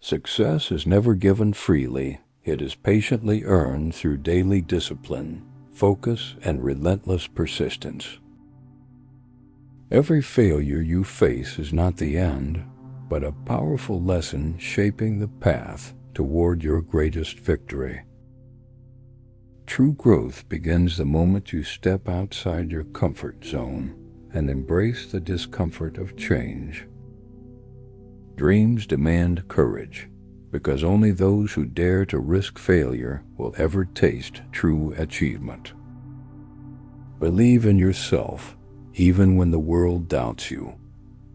Success is never given freely. It is patiently earned through daily discipline, focus, and relentless persistence. Every failure you face is not the end, but a powerful lesson shaping the path toward your greatest victory. True growth begins the moment you step outside your comfort zone and embrace the discomfort of change. Dreams demand courage, because only those who dare to risk failure will ever taste true achievement. Believe in yourself, even when the world doubts you,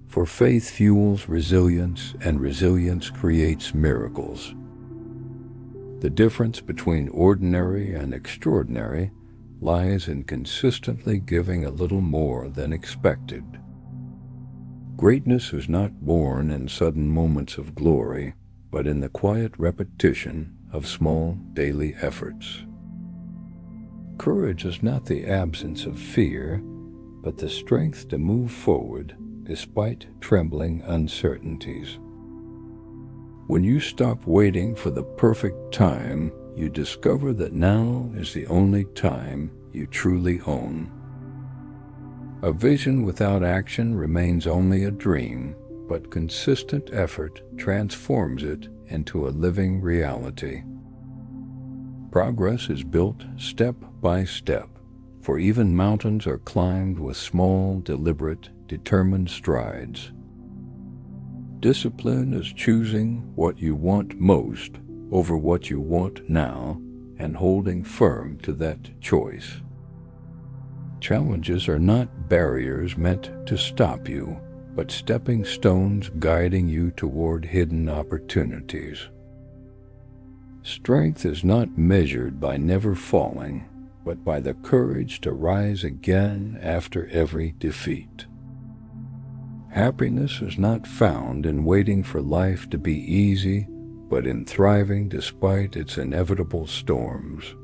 for faith fuels resilience, and resilience creates miracles. The difference between ordinary and extraordinary lies in consistently giving a little more than expected. Greatness is not born in sudden moments of glory, but in the quiet repetition of small daily efforts. Courage is not the absence of fear, but the strength to move forward despite trembling uncertainties. When you stop waiting for the perfect time, you discover that now is the only time you truly own. A vision without action remains only a dream, but consistent effort transforms it into a living reality. Progress is built step by step, for even mountains are climbed with small, deliberate, determined strides. Discipline is choosing what you want most over what you want now and holding firm to that choice. Challenges are not barriers meant to stop you, but stepping stones guiding you toward hidden opportunities. Strength is not measured by never falling, but by the courage to rise again after every defeat. Happiness is not found in waiting for life to be easy, but in thriving despite its inevitable storms.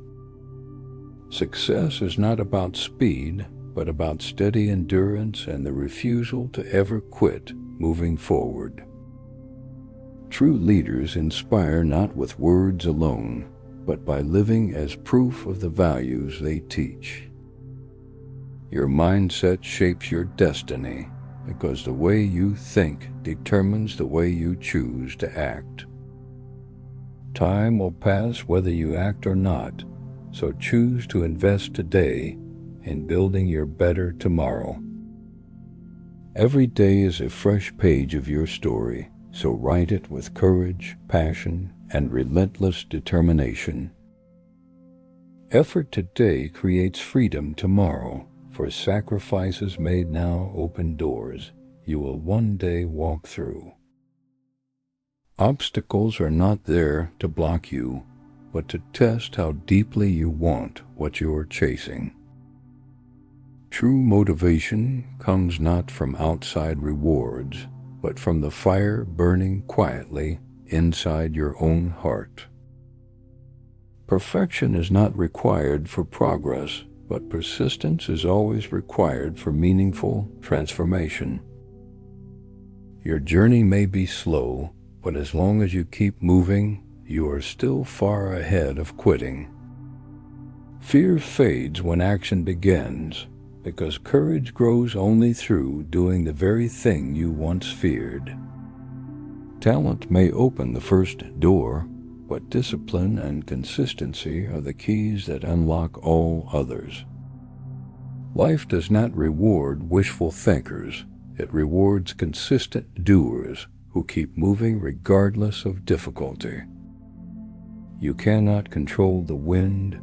Success is not about speed, but about steady endurance and the refusal to ever quit moving forward. True leaders inspire not with words alone, but by living as proof of the values they teach. Your mindset shapes your destiny, because the way you think determines the way you choose to act. Time will pass whether you act or not, so choose to invest today in building your better tomorrow. Every day is a fresh page of your story, so write it with courage, passion, and relentless determination. Effort today creates freedom tomorrow, for sacrifices made now open doors you will one day walk through. Obstacles are not there to block you, but to test how deeply you want what you're chasing. True motivation comes not from outside rewards, but from the fire burning quietly inside your own heart. Perfection is not required for progress, but persistence is always required for meaningful transformation. Your journey may be slow, but as long as you keep moving, you are still far ahead of quitting. Fear fades when action begins, because courage grows only through doing the very thing you once feared. Talent may open the first door, but discipline and consistency are the keys that unlock all others. Life does not reward wishful thinkers. It rewards consistent doers who keep moving regardless of difficulty. You cannot control the wind,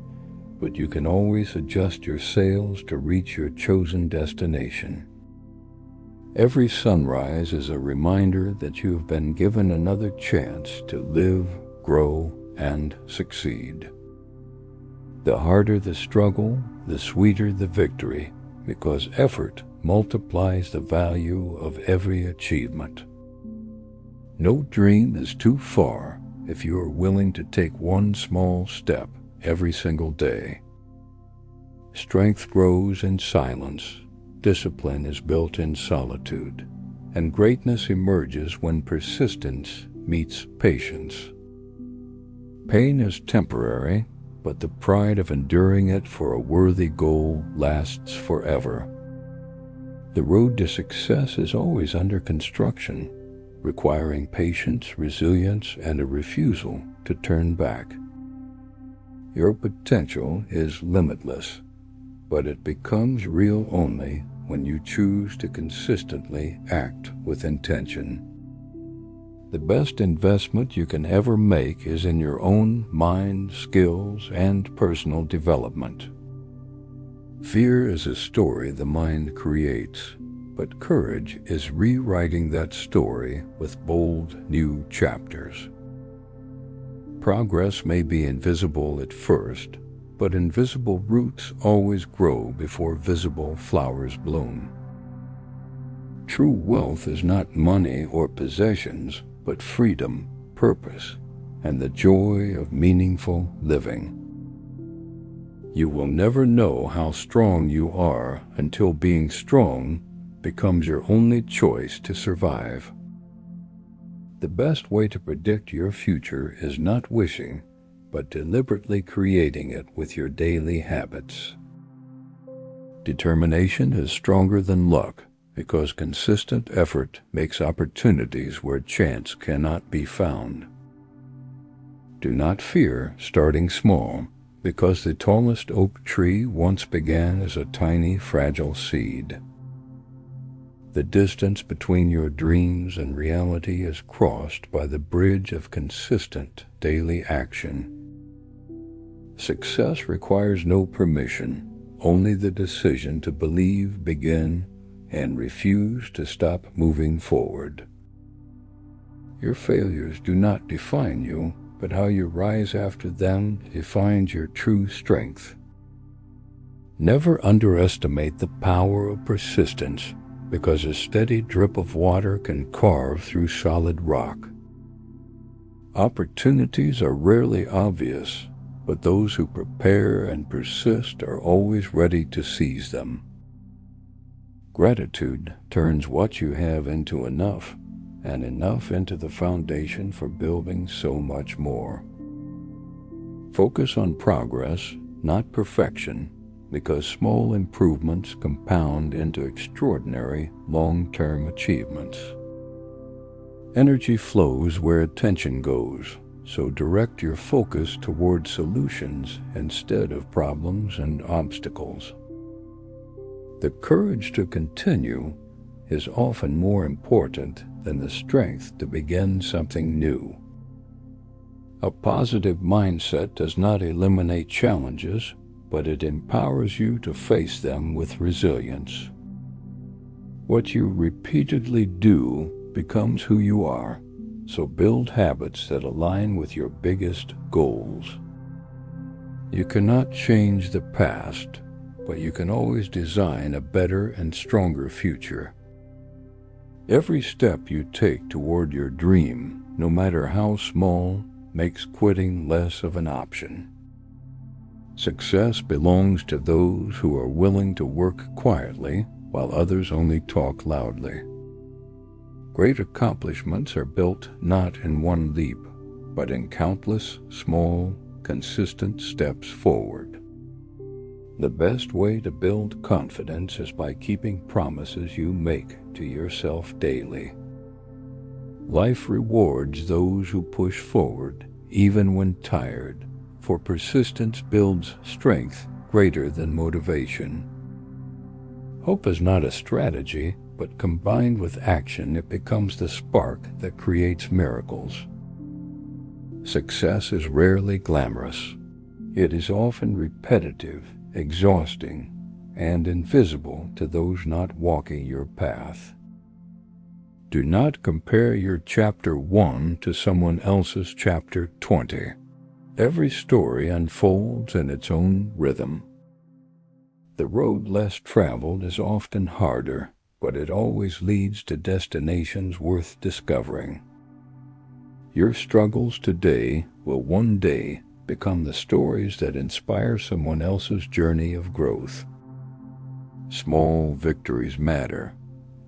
but you can always adjust your sails to reach your chosen destination. Every sunrise is a reminder that you have been given another chance to live, grow, and succeed. The harder the struggle, the sweeter the victory, because effort multiplies the value of every achievement. No dream is too far if you are willing to take one small step every single day. Strength grows in silence, discipline is built in solitude, and greatness emerges when persistence meets patience. Pain is temporary, but the pride of enduring it for a worthy goal lasts forever. The road to success is always under construction, requiring patience, resilience, and a refusal to turn back. Your potential is limitless, but it becomes real only when you choose to consistently act with intention. The best investment you can ever make is in your own mind, skills, and personal development. Fear is a story the mind creates, but courage is rewriting that story with bold new chapters. Progress may be invisible at first, but invisible roots always grow before visible flowers bloom. True wealth is not money or possessions, but freedom, purpose, and the joy of meaningful living. You will never know how strong you are until being strong becomes your only choice to survive. The best way to predict your future is not wishing, but deliberately creating it with your daily habits. Determination is stronger than luck because consistent effort makes opportunities where chance cannot be found. Do not fear starting small, because the tallest oak tree once began as a tiny, fragile seed. The distance between your dreams and reality is crossed by the bridge of consistent daily action. Success requires no permission, only the decision to believe, begin, and refuse to stop moving forward. Your failures do not define you, but how you rise after them defines your true strength. Never underestimate the power of persistence, because a steady drip of water can carve through solid rock. Opportunities are rarely obvious, but those who prepare and persist are always ready to seize them. Gratitude turns what you have into enough, and enough into the foundation for building so much more. Focus on progress, not perfection, because small improvements compound into extraordinary long-term achievements. Energy flows where attention goes, so direct your focus toward solutions instead of problems and obstacles. The courage to continue is often more important than the strength to begin something new. A positive mindset does not eliminate challenges, but it empowers you to face them with resilience. What you repeatedly do becomes who you are, so build habits that align with your biggest goals. You cannot change the past, but you can always design a better and stronger future. Every step you take toward your dream, no matter how small, makes quitting less of an option. Success belongs to those who are willing to work quietly while others only talk loudly. Great accomplishments are built not in one leap, but in countless small, consistent steps forward. The best way to build confidence is by keeping promises you make to yourself daily. Life rewards those who push forward, even when tired, for persistence builds strength greater than motivation. Hope is not a strategy, but combined with action, it becomes the spark that creates miracles. Success is rarely glamorous. It is often repetitive, exhausting, and invisible to those not walking your path. Do not compare your chapter 1 to someone else's chapter 20. Every story unfolds in its own rhythm. The road less traveled is often harder, but it always leads to destinations worth discovering. Your struggles today will one day become the stories that inspire someone else's journey of growth. Small victories matter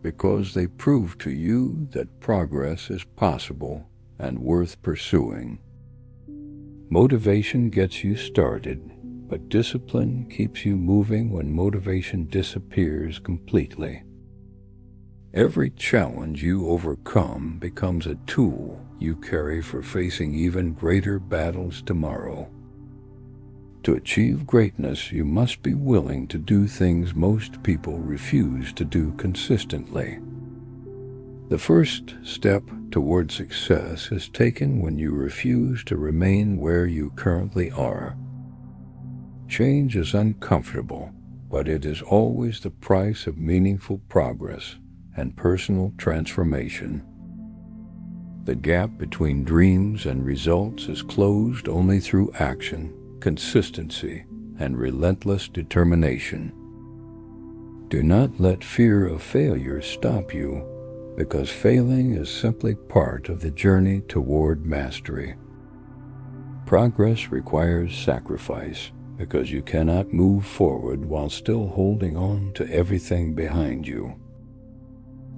because they prove to you that progress is possible and worth pursuing. Motivation gets you started, but discipline keeps you moving when motivation disappears completely. Every challenge you overcome becomes a tool you carry for facing even greater battles tomorrow. To achieve greatness, you must be willing to do things most people refuse to do consistently. The first step toward success is taken when you refuse to remain where you currently are. Change is uncomfortable, but it is always the price of meaningful progress and personal transformation. The gap between dreams and results is closed only through action, consistency, and relentless determination. Do not let fear of failure stop you, because failing is simply part of the journey toward mastery. Progress requires sacrifice, because you cannot move forward while still holding on to everything behind you.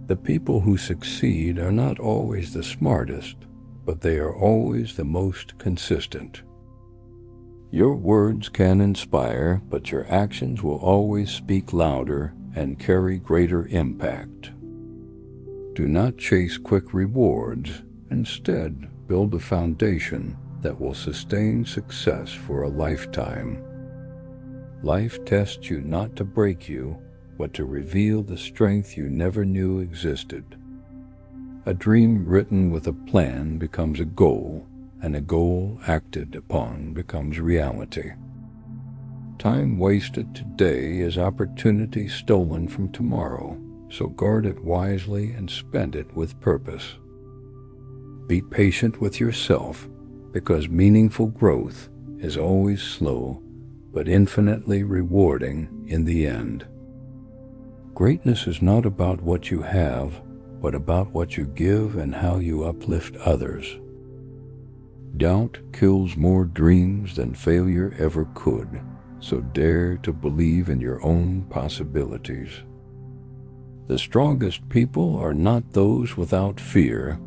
The people who succeed are not always the smartest, but they are always the most consistent. Your words can inspire, but your actions will always speak louder and carry greater impact. Do not chase quick rewards. Instead, build a foundation that will sustain success for a lifetime. Life tests you not to break you, but to reveal the strength you never knew existed. A dream written with a plan becomes a goal, and a goal acted upon becomes reality. Time wasted today is opportunity stolen from tomorrow, so guard it wisely and spend it with purpose. Be patient with yourself, because meaningful growth is always slow, but infinitely rewarding in the end. Greatness is not about what you have, but about what you give and how you uplift others. Doubt kills more dreams than failure ever could, so dare to believe in your own possibilities. The strongest people are not those without fear,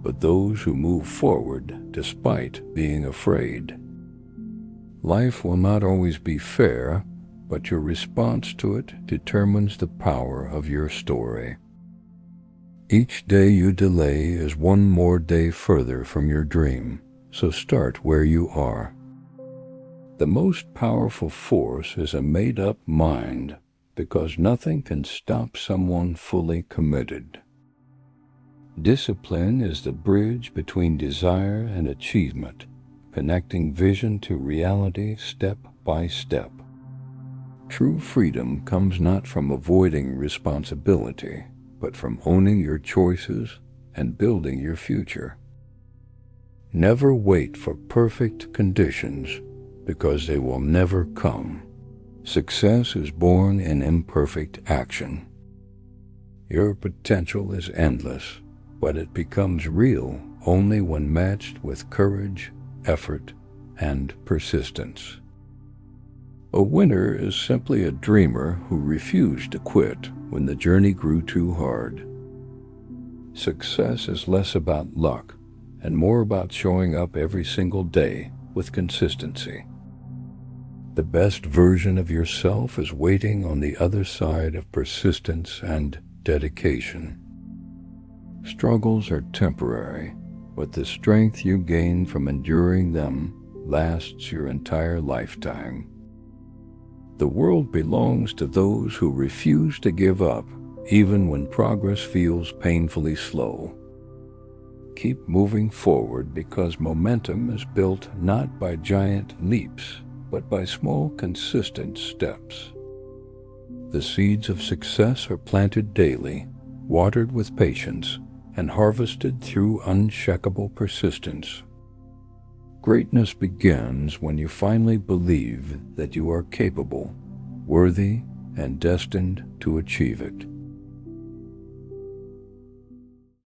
but those who move forward despite being afraid. Life will not always be fair, but your response to it determines the power of your story. Each day you delay is one more day further from your dream, so start where you are. The most powerful force is a made-up mind, because nothing can stop someone fully committed. Discipline is the bridge between desire and achievement, connecting vision to reality step by step. True freedom comes not from avoiding responsibility, but from owning your choices and building your future. Never wait for perfect conditions, because they will never come. Success is born in imperfect action. Your potential is endless, but it becomes real only when matched with courage, effort, and persistence. A winner is simply a dreamer who refused to quit when the journey grew too hard. Success is less about luck and more about showing up every single day with consistency. The best version of yourself is waiting on the other side of persistence and dedication. Struggles are temporary, but the strength you gain from enduring them lasts your entire lifetime. The world belongs to those who refuse to give up, even when progress feels painfully slow. Keep moving forward, because momentum is built not by giant leaps, but by small, consistent steps. The seeds of success are planted daily, watered with patience, and harvested through unshakable persistence. Greatness begins when you finally believe that you are capable, worthy, and destined to achieve it.